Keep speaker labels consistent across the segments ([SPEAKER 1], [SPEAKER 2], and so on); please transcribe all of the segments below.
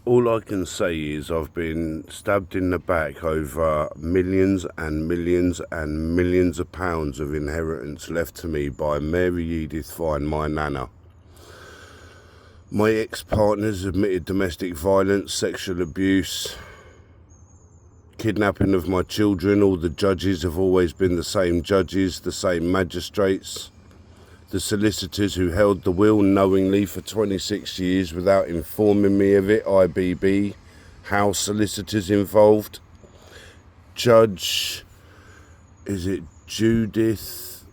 [SPEAKER 1] All I can say is I've been stabbed in the back over millions and millions and millions of pounds of inheritance left to me by Mary Edith Fine, my nana. My ex-partners admitted domestic violence, sexual abuse, kidnapping of my children. All the judges have always been the same judges, the same magistrates. The solicitors who held the will knowingly for 26 years without informing me of it, IBB, house solicitors involved. Judge, is it Judith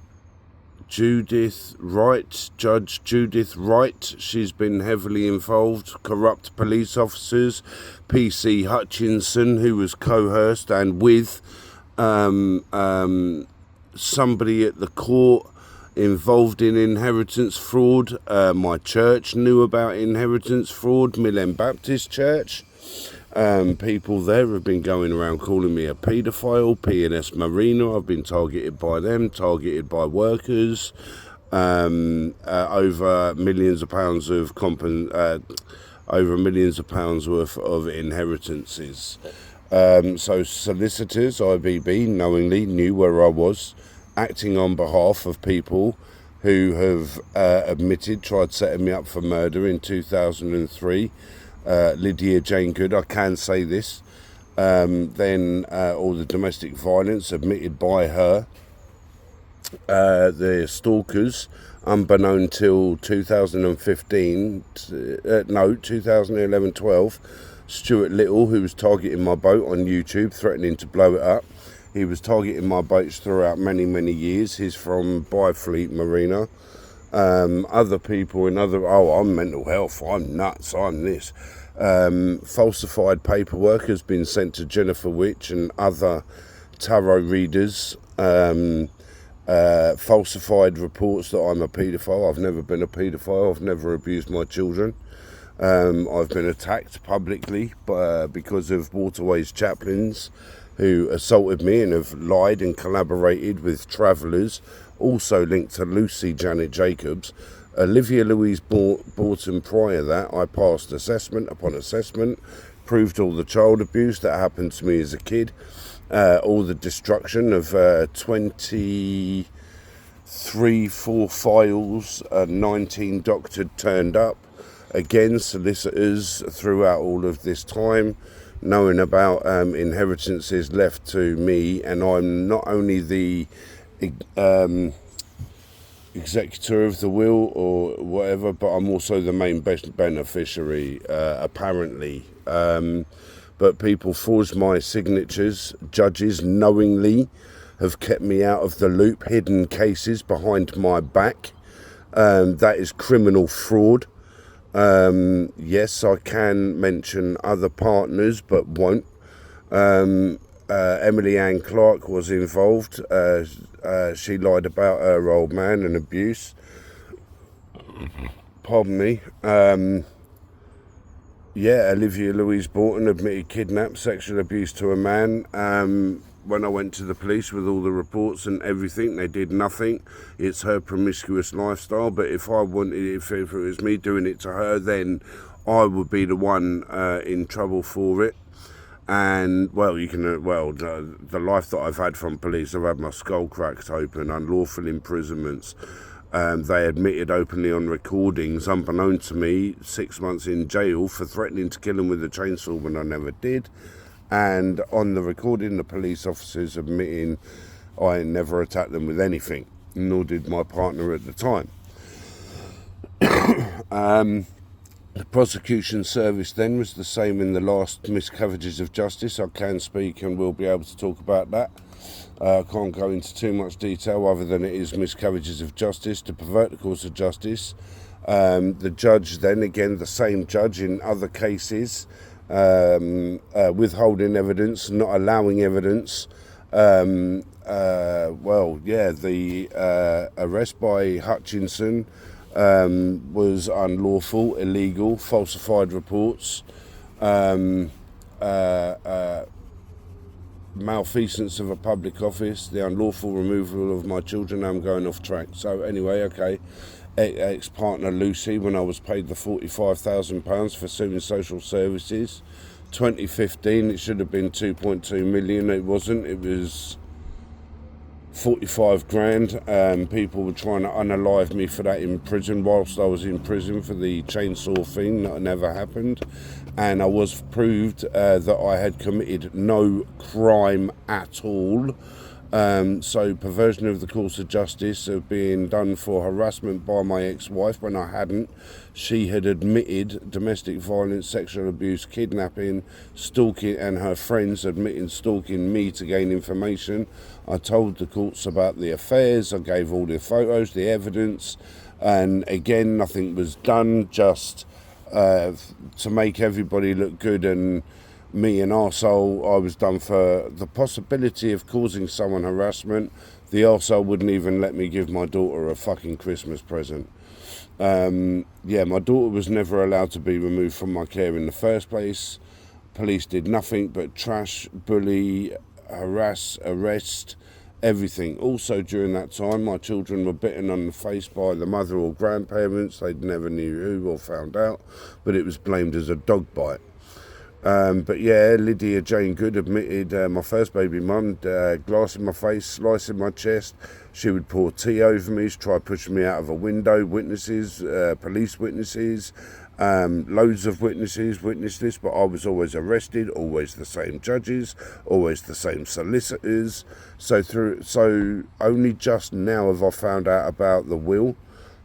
[SPEAKER 1] Wright, Judge Judith Wright, she's been heavily involved. Corrupt police officers, PC Hutchinson, who was coerced and with somebody at the court involved in inheritance fraud. My church knew about inheritance fraud, Mill Baptist Church. People there have been going around calling me a paedophile. P&S Marina, I've been targeted by them, targeted by workers. Over millions of pounds of worth of inheritances. So solicitors, IBB, knowingly knew where I was, acting on behalf of people who have tried setting me up for murder in 2003. Lydia Jane Good, I can say this. Then all the domestic violence admitted by her. The stalkers, unbeknown till 2011-12, Stuart Little, who was targeting my boat on YouTube, threatening to blow it up. He was targeting my boats throughout many, many years. He's from Byfleet Marina. Other people in I'm mental health, I'm nuts, I'm this. Falsified paperwork has been sent to Jennifer Witch and other tarot readers. Falsified reports that I'm a paedophile. I've never been a paedophile. I've never abused my children. I've been attacked publicly because of Waterways chaplains who assaulted me and have lied and collaborated with travellers, also linked to Lucy Janet Jacobs. Olivia Louise Borton. Prior to that, I passed assessment upon assessment, proved all the child abuse that happened to me as a kid, all the destruction of 23, 4 files, 19 doctored turned up. Again, solicitors throughout all of this time, knowing about inheritances left to me, and I'm not only the executor of the will or whatever, but I'm also the main beneficiary, apparently. But people forged my signatures. Judges knowingly have kept me out of the loop, hidden cases behind my back. That is criminal fraud. Yes, I can mention other partners, but won't. Emily Ann Clark was involved. She lied about her old man and abuse. Pardon me. Olivia Louise Borton admitted kidnap, sexual abuse to a man. When I went to the police with all the reports and everything, they did nothing. It's her promiscuous lifestyle, but if it was me doing it to her, then I would be the one in trouble for it. And the life that I've had from police, I've had my skull cracked open, unlawful imprisonments. They admitted openly on recordings, unbeknown to me, 6 months in jail for threatening to kill him with a chainsaw when I never did. And on the recording, the police officers admitting I never attacked them with anything, nor did my partner at the time. The prosecution service then was the same in the last miscarriages of justice. I can speak and will be able to talk about that. I can't go into too much detail other than it is miscarriages of justice to pervert the course of justice. The judge then, again, the same judge in other cases, withholding evidence, not allowing evidence. The arrest by Hutchinson was unlawful, illegal, falsified reports, malfeasance of a public office, the unlawful removal of my children. I'm going off track. So anyway, okay. ex-partner Lucy when I was paid the £45,000 for suing social services. 2015, it should have been 2.2 million. It wasn't. It was 45 grand. People were trying to unalive me for that in prison whilst I was in prison for the chainsaw thing that never happened. And I was proved that I had committed no crime at all. So perversion of the course of justice of being done for harassment by my ex-wife when I hadn't. She had admitted domestic violence, sexual abuse, kidnapping, stalking, and her friends admitting stalking me to gain information. I told the courts about the affairs, I gave all the photos, the evidence, and again nothing was done, just to make everybody look good and me an arsehole. I was done for the possibility of causing someone harassment. The arsehole wouldn't even let me give my daughter a fucking Christmas present. Yeah, my daughter was never allowed to be removed from my care in the first place. Police did nothing but trash, bully, harass, arrest, everything. Also during that time, my children were bitten on the face by the mother or grandparents. They never knew who or found out, but it was blamed as a dog bite. But yeah, Lydia Jane Good admitted my first baby mum, glass in my face, slice in my chest. She would pour tea over me, try pushing me out of a window. Witnesses, police witnesses, loads of witnesses witnessed this, but I was always arrested, always the same judges, always the same solicitors. So only just now have I found out about the will,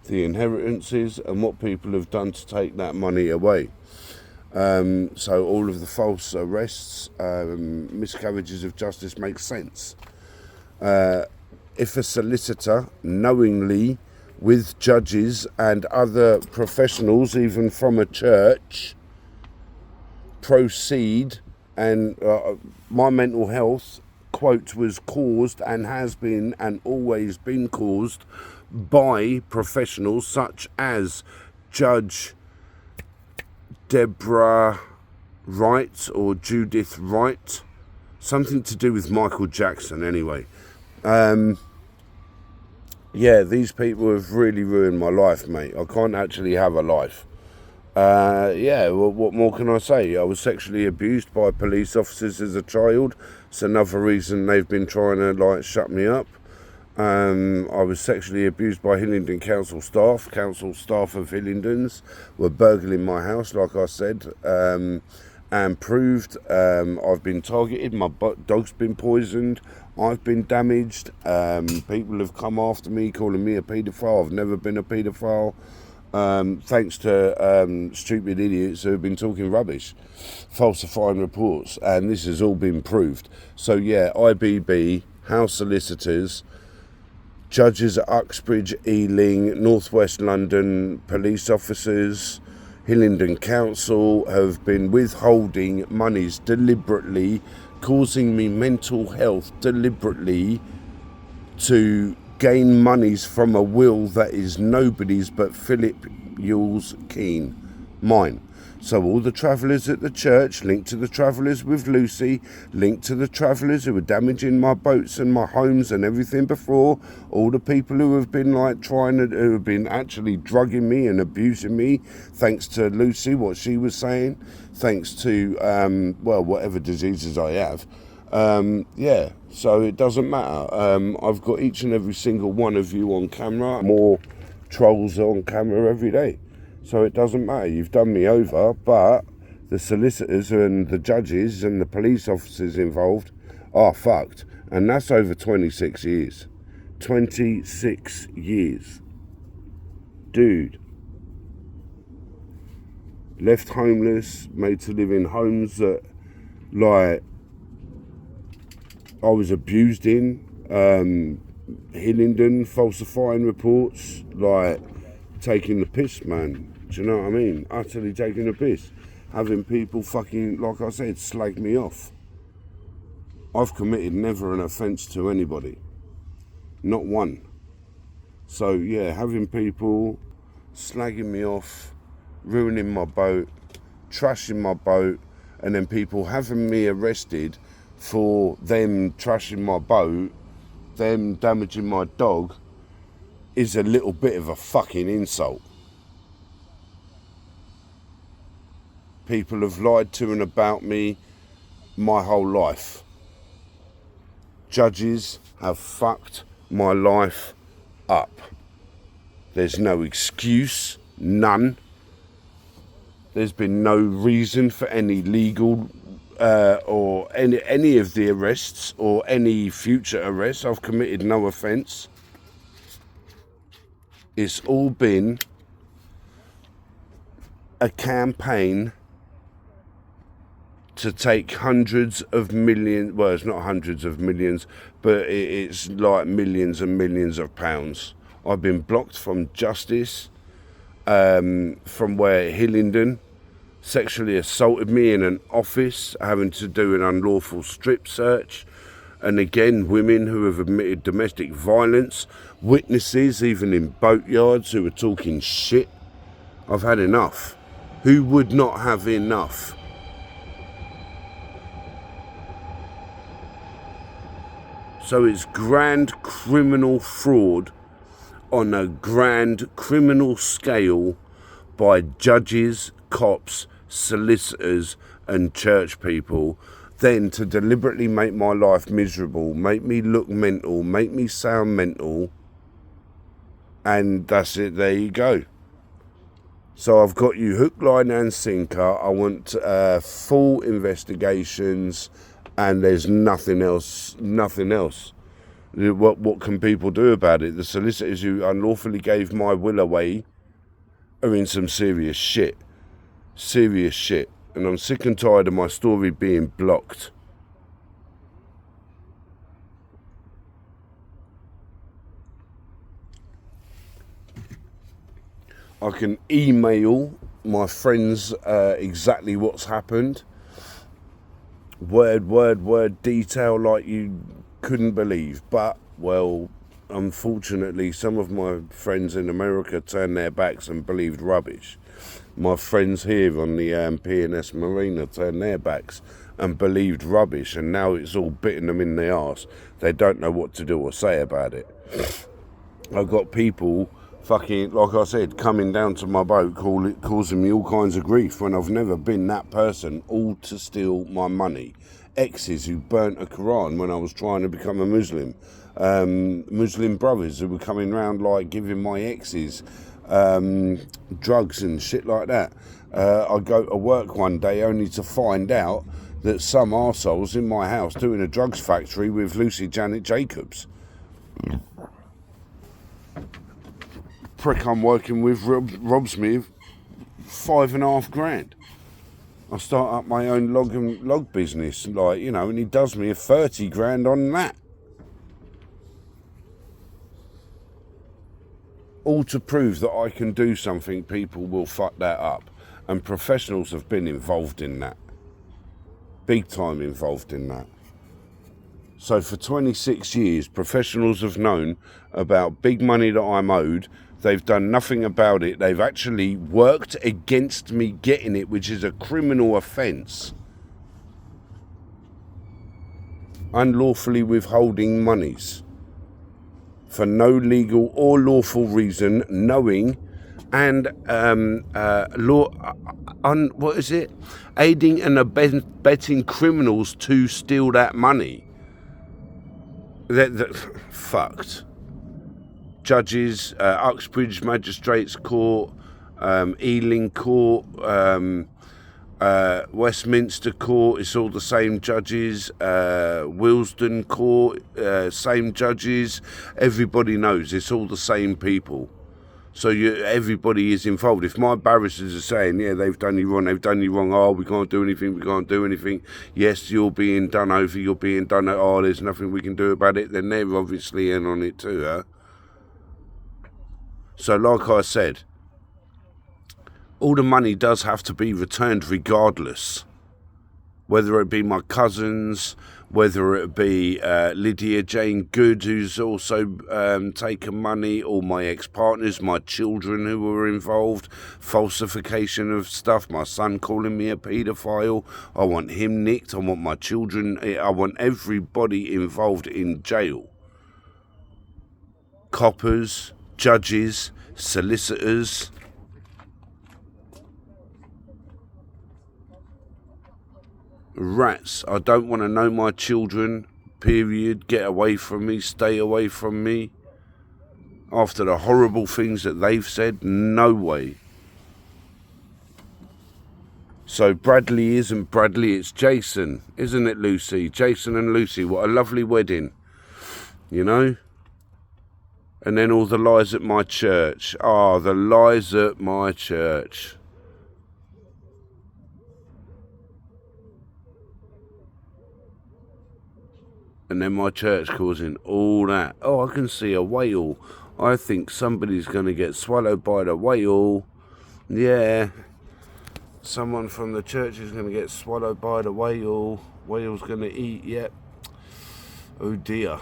[SPEAKER 1] the inheritances, and what people have done to take that money away. So all of the false arrests, miscarriages of justice make sense. If a solicitor knowingly, with judges and other professionals, even from a church, proceed, and my mental health, quote, was caused and has been and always been caused by professionals such as Judge Deborah Wright or Judith Wright, something to do with Michael Jackson anyway. Yeah, these people have really ruined my life, mate. I can't actually have a life. Yeah, well, what more can I say? I was sexually abused by police officers as a child. It's another reason they've been trying to shut me up. I was sexually abused by Hillingdon council staff. Council staff of Hillingdons were burgling my house, like I said, and proved. I've been targeted. My dog's been poisoned. I've been damaged. People have come after me, calling me a paedophile. I've never been a paedophile. Thanks to stupid idiots who have been talking rubbish, falsifying reports, and this has all been proved. So yeah, IBB, House Solicitors, judges at Uxbridge, Ealing, North West London, police officers, Hillingdon Council have been withholding monies deliberately, causing me mental health deliberately to gain monies from a will that is nobody's but Philip Yule's Keane, mine. So all the travellers at the church, linked to the travellers with Lucy, linked to the travellers who were damaging my boats and my homes and everything before, all the people who have been who have been actually drugging me and abusing me, thanks to Lucy, what she was saying, thanks to, whatever diseases I have. Yeah, so it doesn't matter. I've got each and every single one of you on camera, more trolls on camera every day. So it doesn't matter, you've done me over, but the solicitors and the judges and the police officers involved are fucked. And that's over 26 years. 26 years. Dude. Left homeless, made to live in homes that, I was abused in. Hillingdon, falsifying reports, taking the piss, man. Do you know what I mean? Utterly taking the piss. Having people fucking, like I said, slag me off. I've committed never an offence to anybody. Not one. So, yeah, having people slagging me off, ruining my boat, trashing my boat, and then people having me arrested for them trashing my boat, them damaging my dog, is a little bit of a fucking insult. People have lied to and about me my whole life. Judges have fucked my life up. There's no excuse, none. There's been no reason for any legal or any of the arrests or any future arrests. I've committed no offence. It's all been a campaign to take hundreds of millions, well, it's not hundreds of millions, but it's like millions and millions of pounds. I've been blocked from justice, from where Hillingdon sexually assaulted me in an office, having to do an unlawful strip search. And again, women who have admitted domestic violence, witnesses even in boatyards who were talking shit. I've had enough. Who would not have enough? So it's grand criminal fraud on a grand criminal scale by judges, cops, solicitors and church people, then to deliberately make my life miserable, make me look mental, make me sound mental, and that's it, there you go. So I've got you hook, line and sinker. I want full investigations, and there's nothing else. What can people do about it? The solicitors who unlawfully gave my will away are in some serious shit. Serious shit. And I'm sick and tired of my story being blocked. I can email my friends exactly what's happened. Word detail like you couldn't believe. But, well, unfortunately, some of my friends in America turned their backs and believed rubbish. My friends here on the P&S Marina turned their backs and believed rubbish, and now it's all bitten them in the arse. They don't know what to do or say about it. I've got people fucking, like I said, coming down to my boat, causing me all kinds of grief when I've never been that person, all to steal my money. Exes who burnt a Quran when I was trying to become a Muslim. Muslim brothers who were coming round like giving my exes drugs and shit like that. I go to work one day only to find out that some arsehole's in my house doing a drugs factory with Lucy Janet Jacobs. Prick I'm working with robs me of $5.5 grand. I start up my own log business, like, you know, and he does me a 30 grand on that. All to prove that I can do something, people will fuck that up. And professionals have been involved in that. Big time involved in that. So for 26 years, professionals have known about big money that I'm owed. They've done nothing about it. They've actually worked against me getting it, which is a criminal offence. Unlawfully withholding monies for no legal or lawful reason, knowing and aiding and abetting criminals to steal that money. They're fucked. Judges, Uxbridge Magistrates Court, Ealing Court, Westminster Court, it's all the same judges, Willesden Court, same judges. Everybody knows it's all the same people. So everybody is involved. If my barristers are saying, yeah, they've done you wrong, oh, we can't do anything, yes, you're being done over, oh, there's nothing we can do about it, then they're obviously in on it too, huh? So like I said, all the money does have to be returned regardless. Whether it be my cousins, whether it be Lydia Jane Good, who's also taken money, or my ex-partners, my children who were involved, falsification of stuff, my son calling me a paedophile, I want him nicked, I want my children, I want everybody involved in jail. Coppers, judges, solicitors. Rats. I don't want to know my children, period. Get away from me, stay away from me. After the horrible things that they've said, no way. So Bradley isn't Bradley, it's Jason, isn't it, Lucy? Jason and Lucy, what a lovely wedding, you know? And then all the lies at my church. Ah, the lies at my church. And then my church causing all that. Oh, I can see a whale. I think somebody's going to get swallowed by the whale. Yeah. Someone from the church is going to get swallowed by the whale. Whale's going to eat, yep. Oh dear.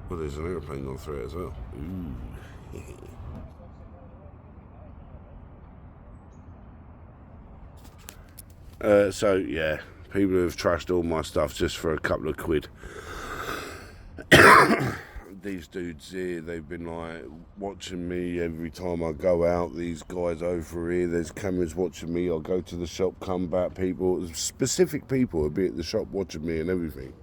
[SPEAKER 1] Well, there's an airplane gone through it as well. Ooh. So, yeah. People have trashed all my stuff just for a couple of quid. These dudes here, they've been like watching me every time I go out. These guys over here, there's cameras watching me. I'll go to the shop, come back. People, specific people will be at the shop watching me and everything.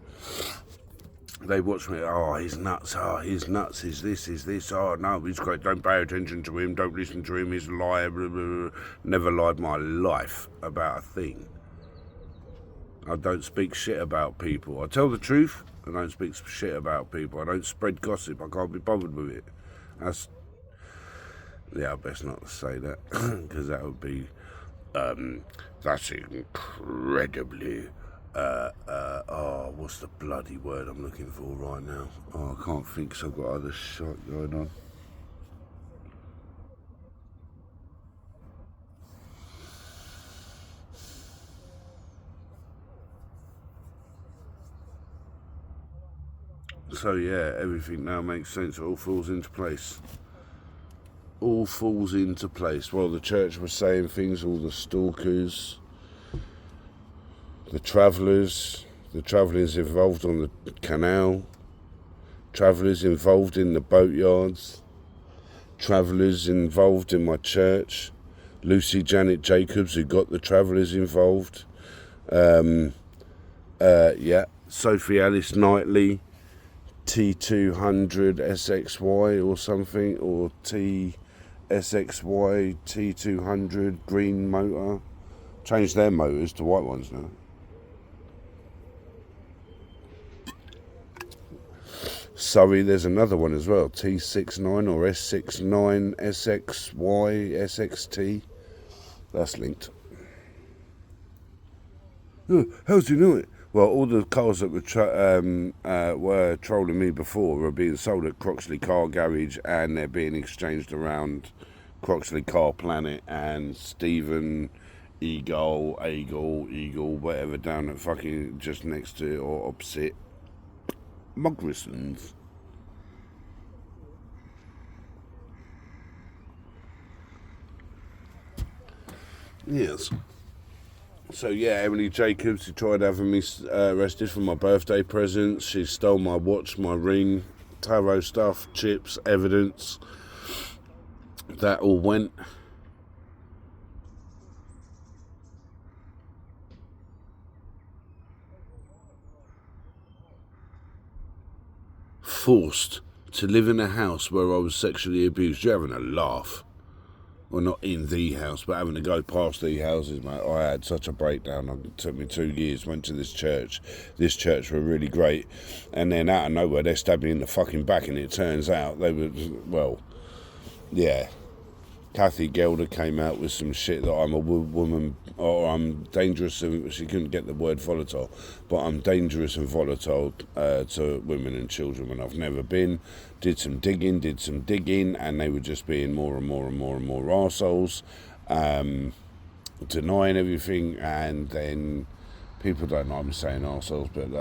[SPEAKER 1] They watch me. Oh, he's nuts. Oh, he's nuts. He's this. Oh, no, he's great. Don't pay attention to him. Don't listen to him. He's a liar. Blah, blah, blah. Never lied my life about a thing. I don't speak shit about people. I tell the truth. I don't speak shit about people. I don't spread gossip. I can't be bothered with it. Yeah, I best not say that, because that would be, that's incredibly, what's the bloody word I'm looking for right now? Oh, I can't think, so I've got other shit going on. So yeah, everything now makes sense. It all falls into place. All falls into place. Well, the church was saying things, all the stalkers, the travellers involved on the canal, travellers involved in the boatyards, travellers involved in my church, Lucy Janet Jacobs, who got the travellers involved, Sophie Alice Knightley, T200 SXY or something, or TSXY T200 green motor. Changed their motors to white ones now. Sorry, there's another one as well, T69 or S69 SXY SXT. That's linked. Oh, how do you know it? Well, all the cars that were trolling me before are being sold at Croxley Car Garage, and they're being exchanged around Croxley Car Planet and Stephen Eagle, whatever, down at fucking just next to or opposite Mugrison's. Yes. So yeah, Emily Jacobs, who tried having me arrested for my birthday present. She stole my watch, my ring, tarot stuff, chips, evidence. That all went. Forced to live in a house where I was sexually abused. You're having a laugh. Well, not in the house, but having to go past the houses, mate. I had such a breakdown. It took me 2 years, went to this church. This church were really great. And then out of nowhere, they stabbed me in the fucking back, and it turns out they were, well, yeah. Kathy Gelder came out with some shit that I'm a woman, or I'm dangerous, and she couldn't get the word volatile, but I'm dangerous and volatile to women and children when I've never been. Did some digging, and they were just being more and more arseholes, denying everything, and then people don't like me saying arseholes, but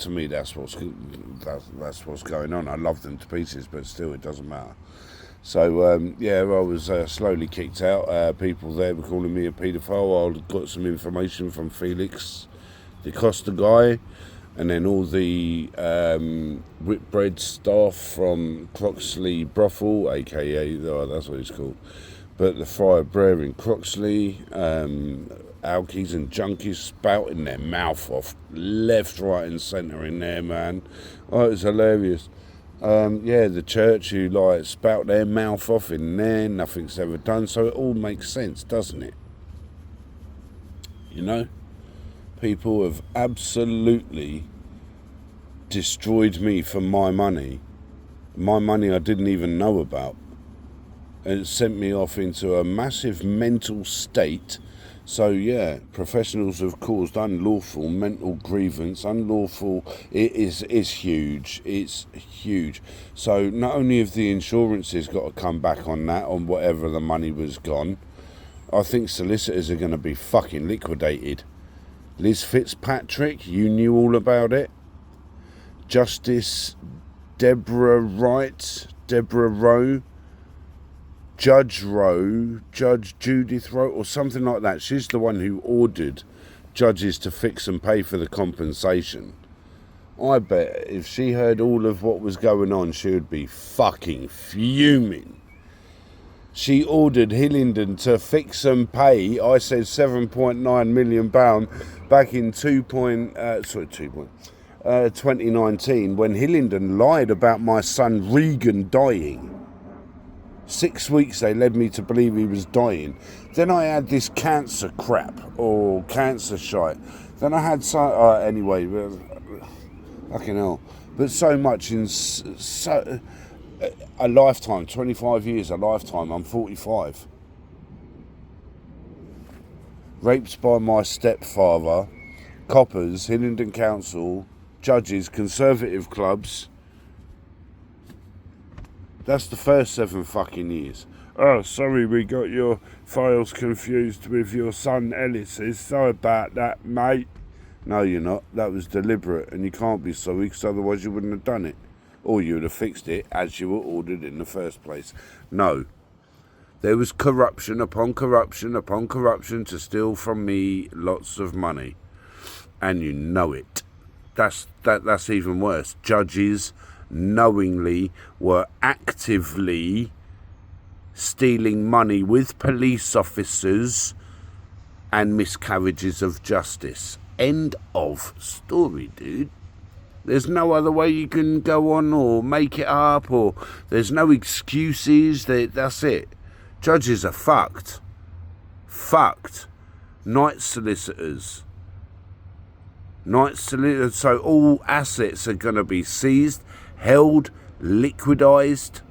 [SPEAKER 1] to me that's what's going on. I love them to pieces, but still it doesn't matter. So, I was slowly kicked out. People there were calling me a paedophile. I got some information from Felix, the Costa guy, and then all the Whitbread staff from Croxley Brothel, aka, that's what it's called, but the Friar Brer in Croxley, alkies and junkies spouting their mouth off left, right and centre in there, man. Oh, it's hilarious. The church who like spout their mouth off in there, nothing's ever done, so it all makes sense, doesn't it? You know, people have absolutely destroyed me for my money I didn't even know about, and it sent me off into a massive mental state. So yeah, professionals have caused unlawful mental grievance. Unlawful, it is huge. It's huge. So not only have the insurances got to come back on that, on whatever the money was gone, I think solicitors are going to be fucking liquidated. Liz Fitzpatrick, you knew all about it. Justice Deborah Rowe, Judge Judith Rowe, or something like that. She's the one who ordered judges to fix and pay for the compensation. I bet if she heard all of what was going on, she would be fucking fuming. She ordered Hillingdon to fix and pay, I said £7.9 million back in 2019, when Hillingdon lied about my son Regan dying. 6 weeks they led me to believe he was dying. Then I had this cancer crap, or cancer shite. Then I had anyway, fucking hell. But so much in a lifetime, 25 years, a lifetime. I'm 45. Raped by my stepfather, coppers, Hillingdon Council, judges, conservative clubs. That's the first 7 fucking years. Oh, sorry, we got your files confused with your son Ellis's. Sorry about that, mate. No, you're not. That was deliberate, and you can't be sorry, because otherwise you wouldn't have done it. Or you would have fixed it as you were ordered in the first place. No. There was corruption upon corruption upon corruption to steal from me lots of money. And you know it. That's even worse. Judges knowingly were actively stealing money with police officers and miscarriages of justice. End of story, dude. There's no other way you can go on or make it up, or there's no excuses. That's it. Judges are fucked. Fucked. Night solicitors. So all assets are going to be seized, held, liquidised.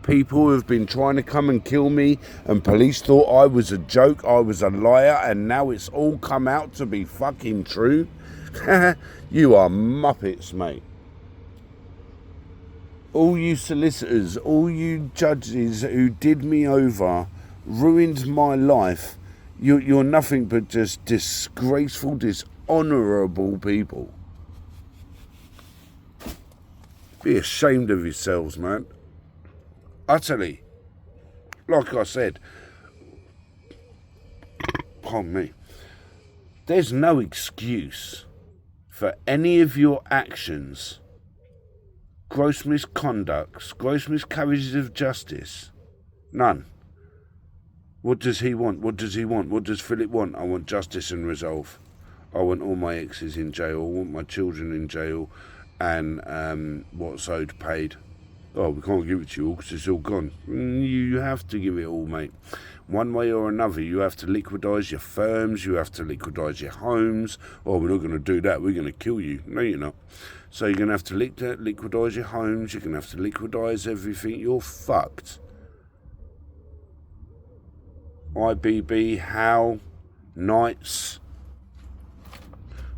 [SPEAKER 1] People have been trying to come and kill me, and police thought I was a joke, I was a liar, and now it's all come out to be fucking true. You are muppets, mate. All you solicitors, all you judges who did me over, ruined my life, you're nothing but just disgraceful, dishonourable people. Be ashamed of yourselves, man. Utterly. Like I said, pardon me, there's no excuse for any of your actions. Gross misconducts, gross miscarriages of justice. None. What does he want? What does he want? What does Philip want? I want justice and resolve. I want all my exes in jail. I want my children in jail, and what's owed paid. Oh, we can't give it to you all because it's all gone. You have to give it all, mate. One way or another, you have to liquidise your firms, you have to liquidise your homes. Oh, we're not going to do that, we're going to kill you. No, you're not. So you're going to have to liquidise your homes, you're going to have to liquidise everything. You're fucked. IBB, How, Knights.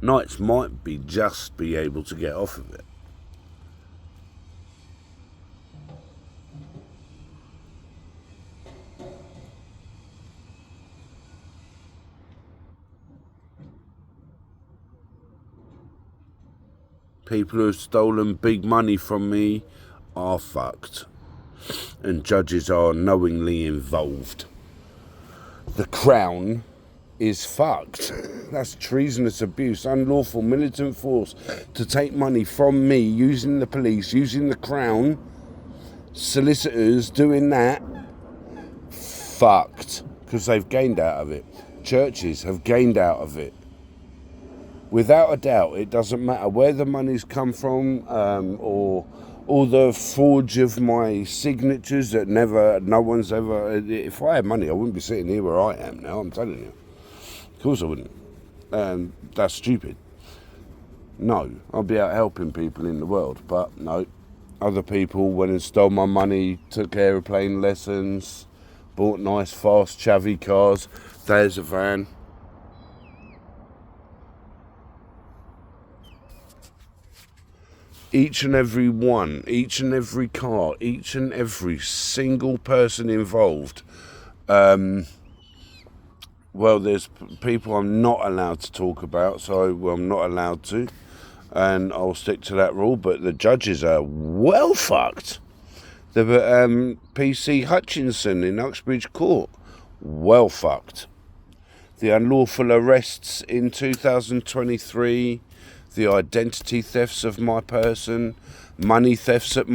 [SPEAKER 1] Knights might just be able to get off of it. People who have stolen big money from me are fucked. And judges are knowingly involved. The Crown is fucked. That's treasonous abuse, unlawful militant force to take money from me, using the police, using the Crown, solicitors doing that. Fucked. Because they've gained out of it. Churches have gained out of it. Without a doubt, it doesn't matter where the money's come from, or the forge of my signatures that no one's ever. If I had money, I wouldn't be sitting here where I am now, I'm telling you. Of course I wouldn't. That's stupid. No, I'll be out helping people in the world, but no. Other people went and stole my money, took aeroplane lessons, bought nice, fast, chavvy cars. There's a van. Each and every one, each and every car, each and every single person involved. Well, there's people I'm not allowed to talk about, so I'm not allowed to, and I'll stick to that rule, but the judges are well fucked. The PC Hutchinson in Uxbridge Court, well fucked. The unlawful arrests in 2023, the identity thefts of my person, money thefts at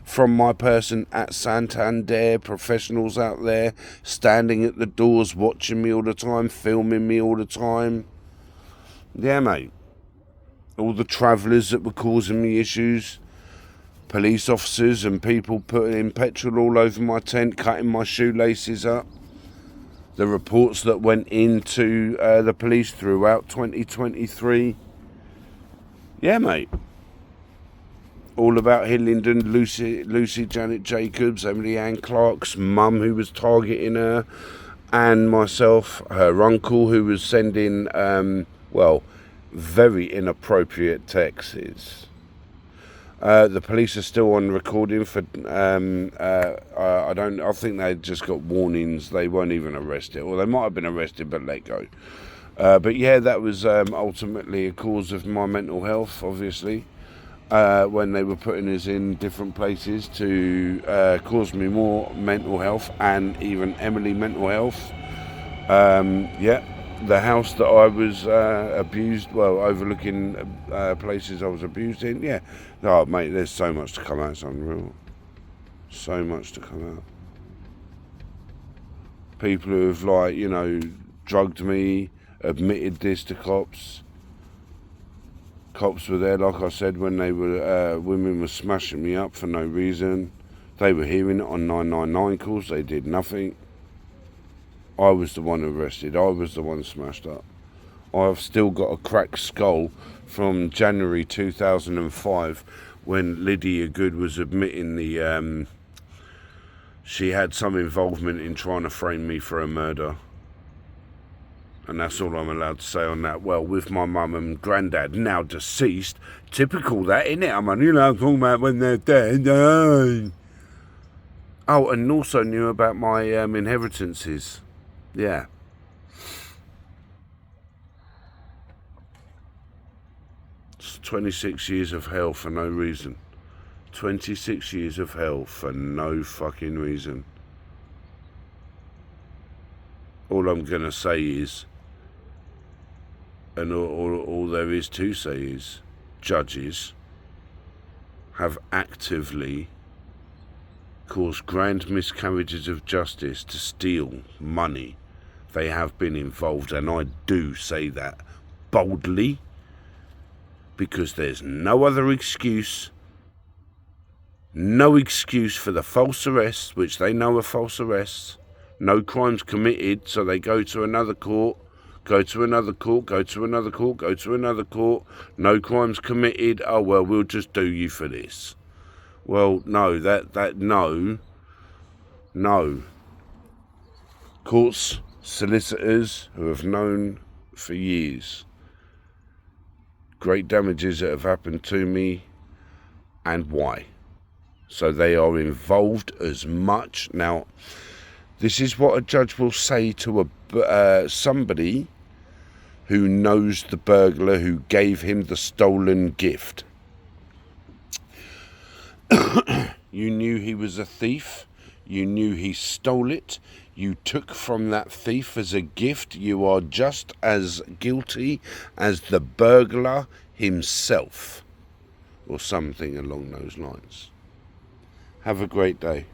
[SPEAKER 1] from my person at Santander, professionals out there standing at the doors watching me all the time, filming me all the time. Yeah, mate. All the travellers that were causing me issues, police officers and people putting petrol all over my tent, cutting my shoelaces up. The reports that went into the police throughout 2023. Yeah, mate. All about Hillingdon, Lucy Janet Jacobs, Emily Ann Clark's mum who was targeting her, and myself, her uncle who was sending, very inappropriate texts. The police are still on recording for. I think they just got warnings. They weren't even arrested, or they might have been arrested but let go. But yeah, that was ultimately a cause of my mental health, obviously. When they were putting us in different places to cause me more mental health, and even Emily mental health. The house that I was abused, overlooking places I was abused in, yeah. Oh, mate, there's so much to come out, it's unreal. So much to come out. People who have, drugged me, admitted this to cops. Cops were there, like I said, when they were, women were smashing me up for no reason. They were hearing it on 999 calls, they did nothing. I was the one arrested, I was the one smashed up. I've still got a cracked skull from January 2005 when Lydia Good was admitting she had some involvement in trying to frame me for a murder. And that's all I'm allowed to say on that. Well, with my mum and granddad now deceased, typical that, innit? I'm talking about when they're dead. Oh, and also knew about my inheritances. Yeah. It's 26 years of hell for no reason. 26 years of hell for no fucking reason. All I'm going to say is, and all there is to say is, judges have actively caused grand miscarriages of justice to steal money. They have been involved, and I do say that boldly, because there's no other excuse. No excuse for the false arrests, which they know are false arrests. No crimes committed, so they go to another court, go to another court, go to another court, go to another court. No crimes committed. Oh, well, we'll just do you for this. Well, no, no. Courts, solicitors who have known for years great damages that have happened to me and why. So they are involved as much. Now, this is what a judge will say to somebody who knows the burglar who gave him the stolen gift. You knew he was a thief. You knew he stole it. You took from that thief as a gift. You are just as guilty as the burglar himself, or something along those lines. Have a great day.